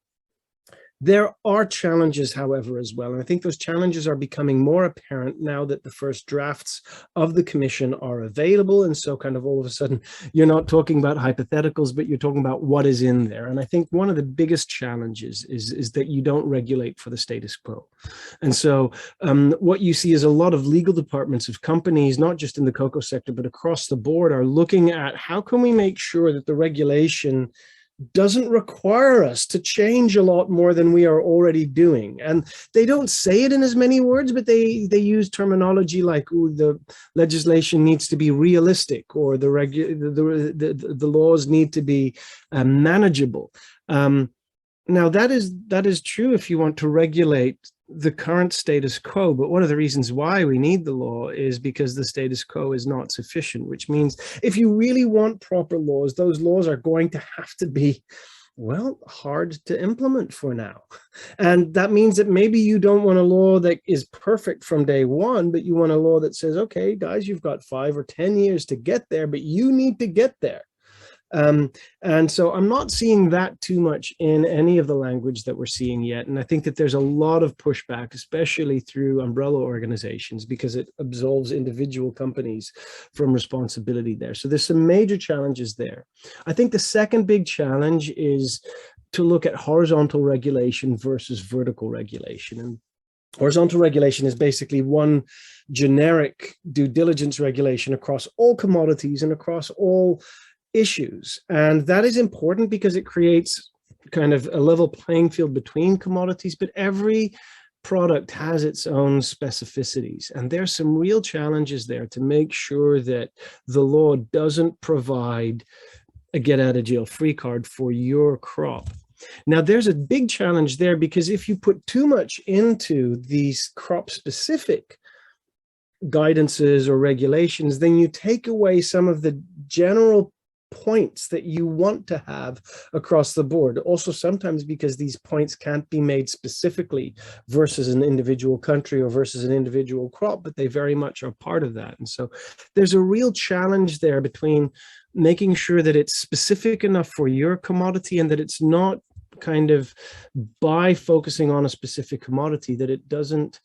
There are challenges, however, as well. And I think those challenges are becoming more apparent now that the first drafts of the Commission are available. And so kind of all of a sudden, you're not talking about hypotheticals, but you're talking about what is in there. And I think one of the biggest challenges is that you don't regulate for the status quo. And so what you see is a lot of legal departments of companies, not just in the cocoa sector, but across the board, are looking at how can we make sure that the regulation doesn't require us to change a lot more than we are already doing. And they don't say it in as many words, but they use terminology like, ooh, the legislation needs to be realistic, or the laws need to be manageable. Now that is true if you want to regulate the current status quo, but one of the reasons why we need the law is because the status quo is not sufficient, which means if you really want proper laws, those laws are going to have to be, well, hard to implement for now. And that means that maybe you don't want a law that is perfect from day one, but you want a law that says, okay, guys, you've got 5 or 10 years to get there, but you need to get there. And so I'm not seeing that too much in any of the language that we're seeing yet. And I think that there's a lot of pushback, especially through umbrella organizations, because it absolves individual companies from responsibility there. So there's some major challenges there. I think the second big challenge is to look at horizontal regulation versus vertical regulation. And horizontal regulation is basically one generic due diligence regulation across all commodities and across all issues. And that is important because it creates kind of a level playing field between commodities, but every product has its own specificities. And there's some real challenges there to make sure that the law doesn't provide a get out of jail free card for your crop. Now, there's a big challenge there, because if you put too much into these crop specific guidances or regulations, then you take away some of the general points that you want to have across the board. Also, sometimes because these points can't be made specifically versus an individual country or versus an individual crop, but they very much are part of that. And so there's a real challenge there between making sure that it's specific enough for your commodity, and that it's not kind of by focusing on a specific commodity that it doesn't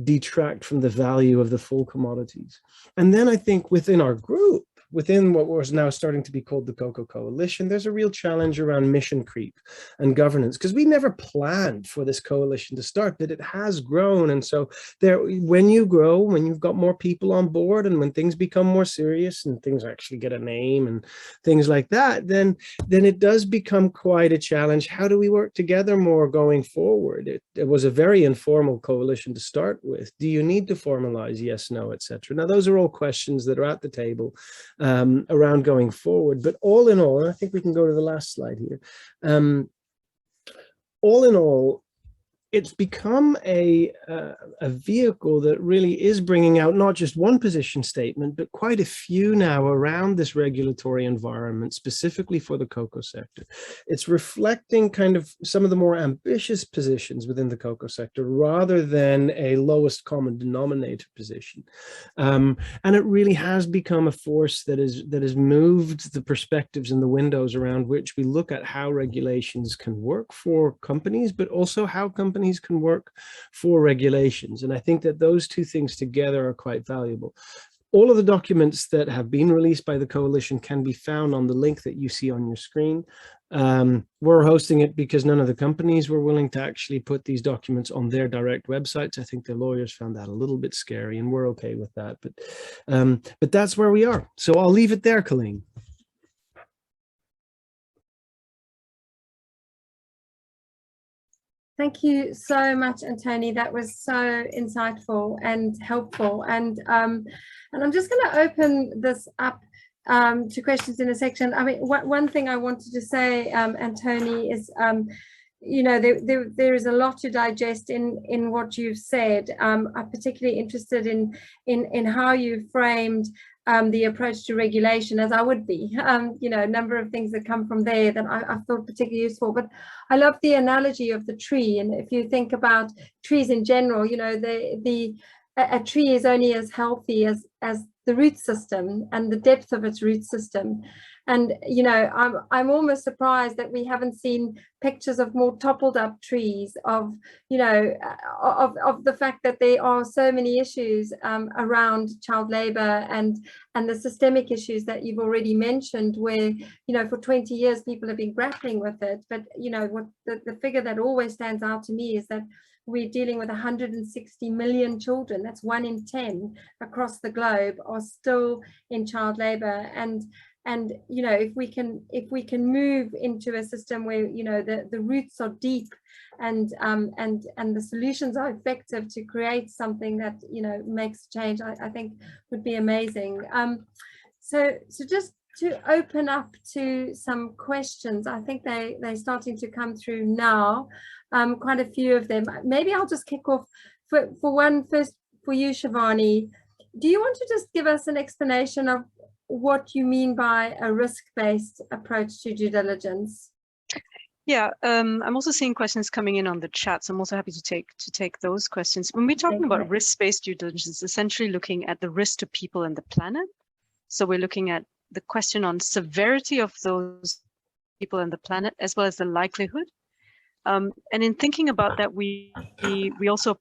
detract from the value of the full commodities. And then I think within our group, within what was now starting to be called the Cocoa Coalition, there's a real challenge around mission creep and governance, because we never planned for this coalition to start, but it has grown. And so there, when you grow, when you've got more people on board, and when things become more serious and things actually get a name and things like that, then it does become quite a challenge. How do we work together more going forward? It was a very informal coalition to start with. Do you need to formalize? Yes, no, etc. Now, those are all questions that are at the table around going forward. But all in all, and I think we can go to the last slide here. All in all, it's become a vehicle that really is bringing out not just one position statement, but quite a few now around this regulatory environment, specifically for the cocoa sector. It's reflecting kind of some of the more ambitious positions within the cocoa sector rather than a lowest common denominator position. And it really has become a force that has moved the perspectives and the windows around which we look at how regulations can work for companies, but also how companies can work for regulations. And I think that those two things together are quite valuable. All of the documents that have been released by the coalition can be found on the link that you see on your screen. We're hosting it because none of the companies were willing to actually put these documents on their direct websites. I think the lawyers found that a little bit scary, and we're okay with that. But that's where we are. So I'll leave it there, Colleen. Thank you so much, Antony. That was so insightful and helpful. And I'm just going to open this up to questions in a section. I mean, one thing I wanted to say, Antony, is you know, there is a lot to digest in what you've said. I'm particularly interested in how you framed the approach to regulation, as I would be. You know, a number of things that come from there that I thought particularly useful. But I love the analogy of the tree. And if you think about trees in general, you know, a tree is only as healthy as the root system and the depth of its root system. And, you know, I'm almost surprised that we haven't seen pictures of more toppled up trees, of, you know, of the fact that there are so many issues around child labor and the systemic issues that you've already mentioned, where, you know, for 20 years people have been grappling with it. But, you know, what the figure that always stands out to me is that we're dealing with 160 million children. That's 1 in 10 across the globe are still in child labor. And you know, if we can move into a system where, you know, the roots are deep and the solutions are effective to create something that, you know, makes change, I think would be amazing. So just to open up to some questions, I think they're starting to come through now. Quite a few of them. Maybe I'll just kick off for one first for you, Shivani. Do you want to just give us an explanation of what you mean by a risk-based approach to due diligence? Yeah, I'm also seeing questions coming in on the chat, so I'm also happy to take those questions. When we're talking about risk-based due diligence, it's essentially looking at the risk to people and the planet. So we're looking at the question on severity of those people and the planet, as well as the likelihood. And in thinking about that, we also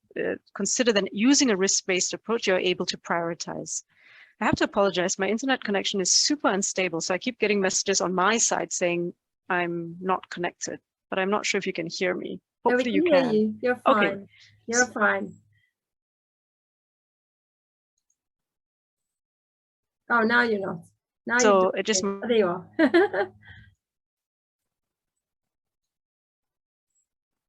consider that using a risk-based approach, you're able to prioritize. I have to apologize, my internet connection is super unstable, so I keep getting messages on my side saying I'm not connected, but I'm not sure if you can hear me. Hopefully you can. Hear you. You're fine. Okay. You're fine. Oh, now you're not. Now so it just. Oh, there you are.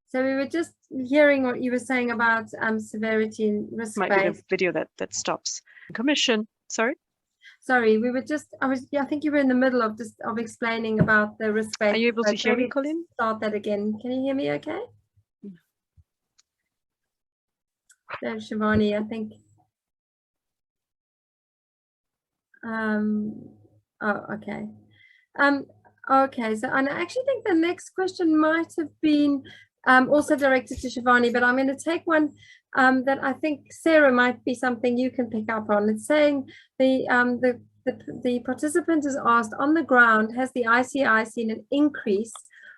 So we were just hearing what you were saying about severity and risk-based. Might be the video that stops. Commission. Sorry, we were just, I think you were in the middle of explaining about the risk-based. Are you able to hear me, Colleen? Start that again. Can you hear me okay? So Shivani, I think. Oh, okay. Okay, so and I actually think the next question might have been also directed to Shivani, but I'm going to take one that I think, Sarah, might be something you can pick up on. It's saying the participant is asked, on the ground, has the ICI seen an increase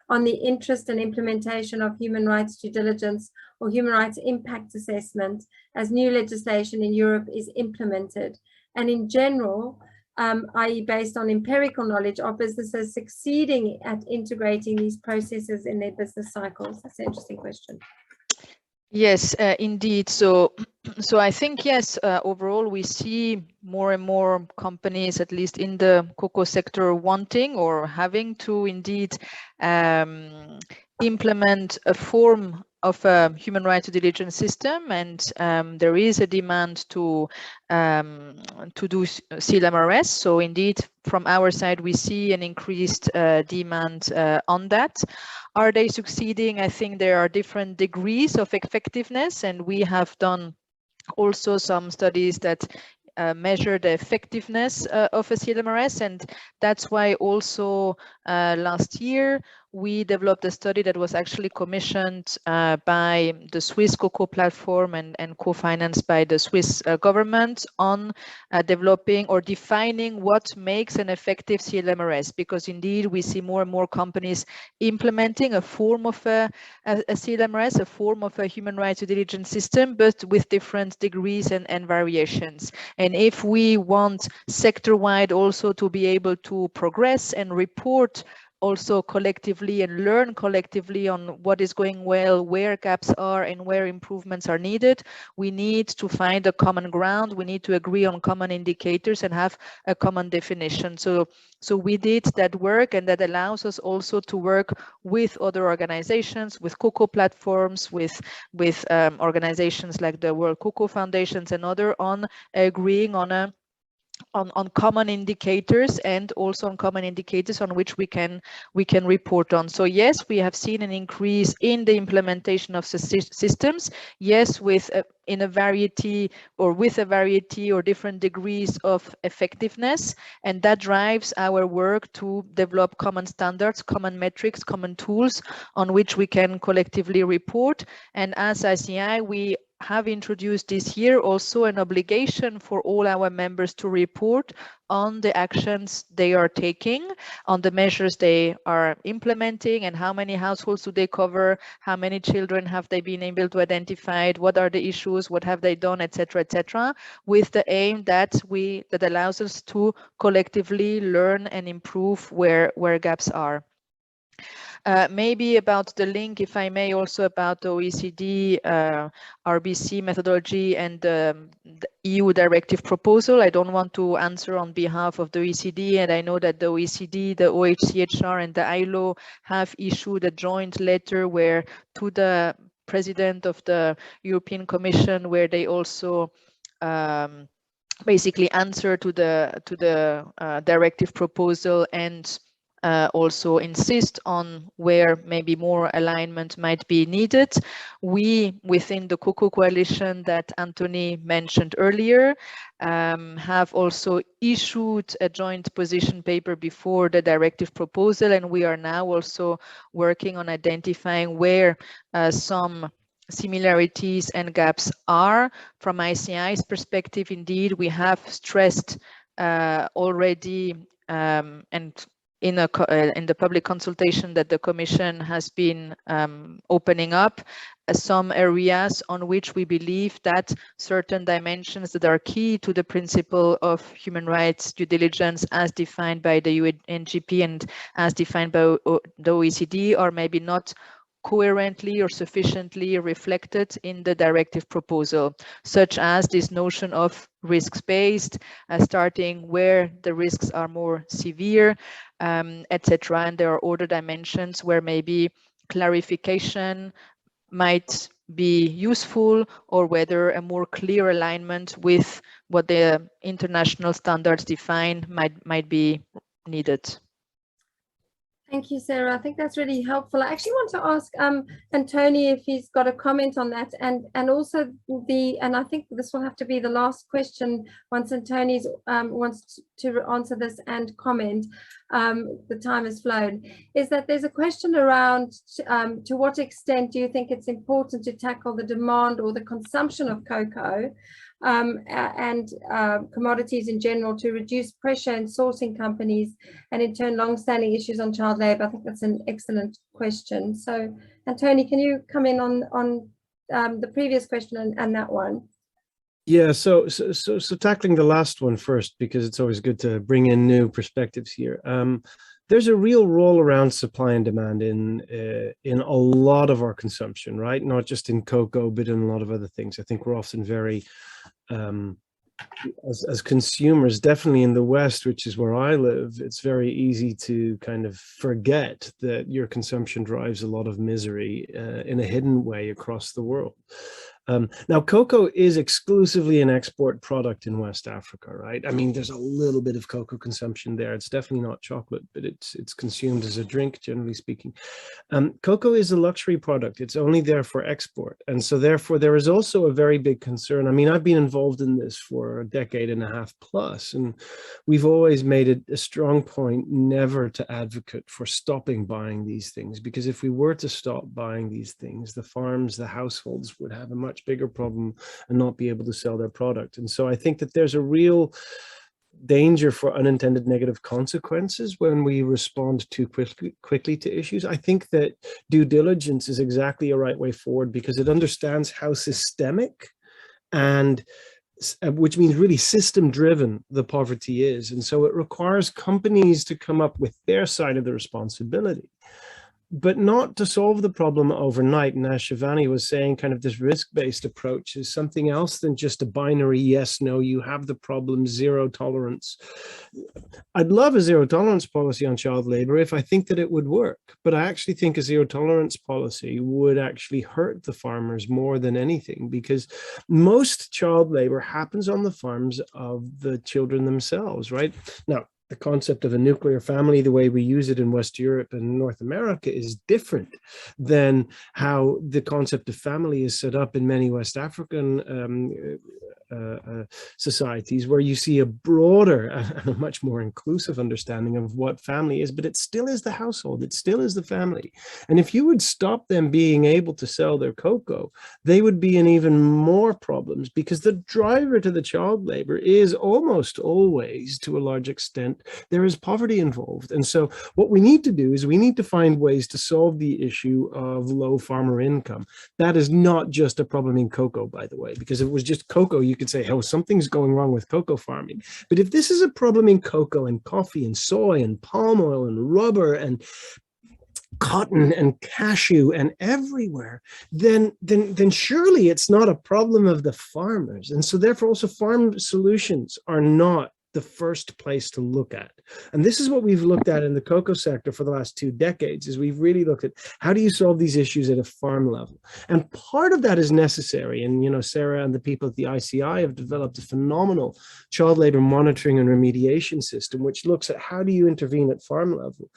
on the interest and implementation of human rights due diligence or human rights impact assessment as new legislation in Europe is implemented? And in general, i.e. based on empirical knowledge, are businesses succeeding at integrating these processes in their business cycles? That's an interesting question. Yes, indeed. So I think, yes, overall, we see more and more companies, at least in the cocoa sector, wanting or having to indeed implement a form of a human rights due diligence system, and there is a demand to do CLMRS. So indeed, from our side, we see an increased demand on that. Are they succeeding? I think there are different degrees of effectiveness, and we have done also some studies that measure the effectiveness of a CLMRS, and that's why also last year we developed a study that was actually commissioned by the Swiss Cocoa platform and co-financed by the Swiss government on developing or defining what makes an effective CLMRS, because indeed we see more and more companies implementing a form of a CLMRS, a form of a human rights due diligence system, but with different degrees and variations. And if we want sector-wide also to be able to progress and report also collectively and learn collectively on what is going well, where gaps are and where improvements are needed, we need to find a common ground. We need to agree on common indicators and have a common definition. So we did that work, and that allows us also to work with other organizations, with cocoa platforms, with organizations like the World Cocoa Foundations and other, on agreeing on common indicators, and also on common indicators on which we can report on. So yes, we have seen an increase in the implementation of systems. Yes, with a variety or different degrees of effectiveness, and that drives our work to develop common standards, common metrics, common tools on which we can collectively report. And as ICI, we have introduced this year also an obligation for all our members to report on the actions they are taking, on the measures they are implementing, and how many households do they cover, how many children have they been able to identify, what are the issues, what have they done, etc., with the aim that allows us to collectively learn and improve where gaps are. Maybe about the link, if I may, also about the OECD RBC methodology and the EU directive proposal. I don't want to answer on behalf of the OECD, and I know that the OECD, the OHCHR and the ILO have issued a joint letter where to the President of the European Commission, where they also basically answer to the directive proposal, and also insist on where maybe more alignment might be needed. We, within the Cocoa Coalition that Anthony mentioned earlier, have also issued a joint position paper before the directive proposal, and we are now also working on identifying where some similarities and gaps are. From ICI's perspective, indeed, we have stressed already and in the public consultation that the Commission has been opening up some areas on which we believe that certain dimensions that are key to the principle of human rights due diligence as defined by the UNGP and as defined by the OECD are maybe not coherently or sufficiently reflected in the directive proposal, such as this notion of risks-based, starting where the risks are more severe, etc. And there are other dimensions where maybe clarification might be useful, or whether a more clear alignment with what the international standards define might be needed. Thank you, Sarah. I think that's really helpful. I actually want to ask Anthony if he's got a comment on that, and also and I think this will have to be the last question once Anthony wants to answer this and comment. The time has flown. Is that there's a question around to what extent do you think it's important to tackle the demand or the consumption of cocoa and commodities in general to reduce pressure in sourcing companies, and in turn long-standing issues on child labour? I think that's an excellent question. So Anthony, can you come in on the previous question and that one? Yeah, so tackling the last one first, because it's always good to bring in new perspectives here. There's a real role around supply and demand in a lot of our consumption, right? Not just in cocoa, but in a lot of other things. I think we're often very as consumers, definitely in the West, which is where I live, it's very easy to kind of forget that your consumption drives a lot of misery in a hidden way across the world. Now, cocoa is exclusively an export product in West Africa, right? I mean, there's a little bit of cocoa consumption there. It's definitely not chocolate, but it's consumed as a drink, generally speaking. Cocoa is a luxury product. It's only there for export. And so therefore, there is also a very big concern. I mean, I've been involved in this for a decade and a half plus, and we've always made it a strong point never to advocate for stopping buying these things, because if we were to stop buying these things, the farms, the households would have a much bigger problem and not be able to sell their product. And so I think that there's a real danger for unintended negative consequences when we respond too quickly to issues. I think that due diligence is exactly a right way forward, because it understands how systemic, and which means really system driven, the poverty is. And so it requires companies to come up with their side of the responsibility, but not to solve the problem overnight. And as Shivani was saying, kind of this risk-based approach is something else than just a binary yes, no, you have the problem, zero tolerance. I'd love a zero tolerance policy on child labor if I think that it would work, but I actually think a zero tolerance policy would actually hurt the farmers more than anything, because most child labor happens on the farms of the children themselves, right? Now, the concept of a nuclear family, the way we use it in West Europe and North America, is different than how the concept of family is set up in many West African societies, where you see a broader and a much more inclusive understanding of what family is, but it still is the household, it still is the family. And if you would stop them being able to sell their cocoa, they would be in even more problems, because the driver to the child labor is almost always, to a large extent, there is poverty involved. And so what we need to do is we need to find ways to solve the issue of low farmer income. That is not just a problem in cocoa, by the way, because if it was just cocoa, you could say, oh, something's going wrong with cocoa farming. But if this is a problem in cocoa and coffee and soy and palm oil and rubber and cotton and cashew and everywhere, then surely it's not a problem of the farmers. And so therefore also farm solutions are not the first place to look at. And this is what we've looked at in the cocoa sector for the last 2 decades, is we've really looked at how do you solve these issues at a farm level. And part of that is necessary. And, you know, Sarah and the people at the ICI have developed a phenomenal child labor monitoring and remediation system, which looks at how do you intervene at farm level.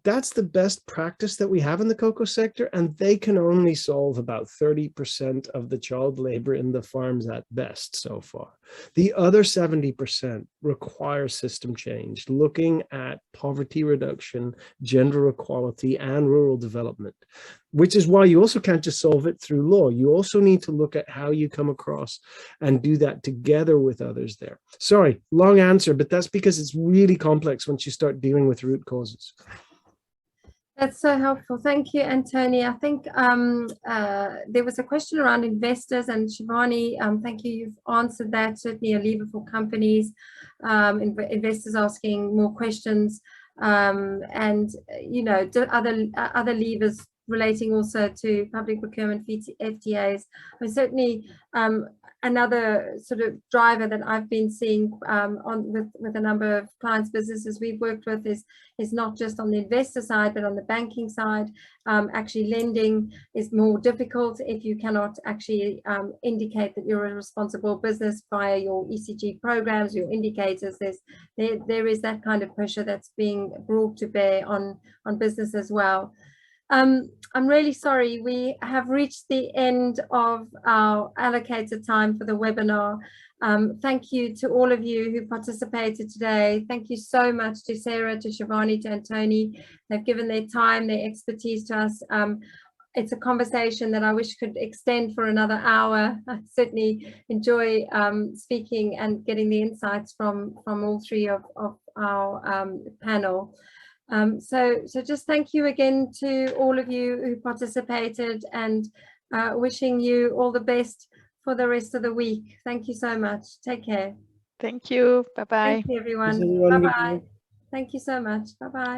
That's the best practice that we have in the cocoa sector, and they can only solve about 30% of the child labor in the farms at best so far. The other 70% require system change, looking at poverty reduction, gender equality, and rural development, which is why you also can't just solve it through law. You also need to look at how you come across and do that together with others there. Sorry, long answer, but that's because it's really complex once you start dealing with root causes. That's so helpful. Thank you, Antony. I think there was a question around investors, and Shivani, thank you. You've answered that. Certainly a lever for companies, investors asking more questions, and you know, other levers relating also to public procurement, FTAs. But certainly another sort of driver that I've been seeing with a number of clients, businesses we've worked with is not just on the investor side, but on the banking side. Actually, lending is more difficult if you cannot actually indicate that you're a responsible business via your ECG programs, your indicators. There is that kind of pressure that's being brought to bear on business as well. I'm really sorry, we have reached the end of our allocated time for the webinar. Thank you to all of you who participated today. Thank you so much to Sarah, to Shivani, to Antony. They've given their time, their expertise to us. It's a conversation that I wish could extend for another hour. I certainly enjoy speaking and getting the insights from all 3 of our panel. So just thank you again to all of you who participated, and wishing you all the best for the rest of the week. Thank you so much. Take care. Thank you. Bye-bye. Thank you, everyone. Bye-bye. Thank you so much. Bye-bye.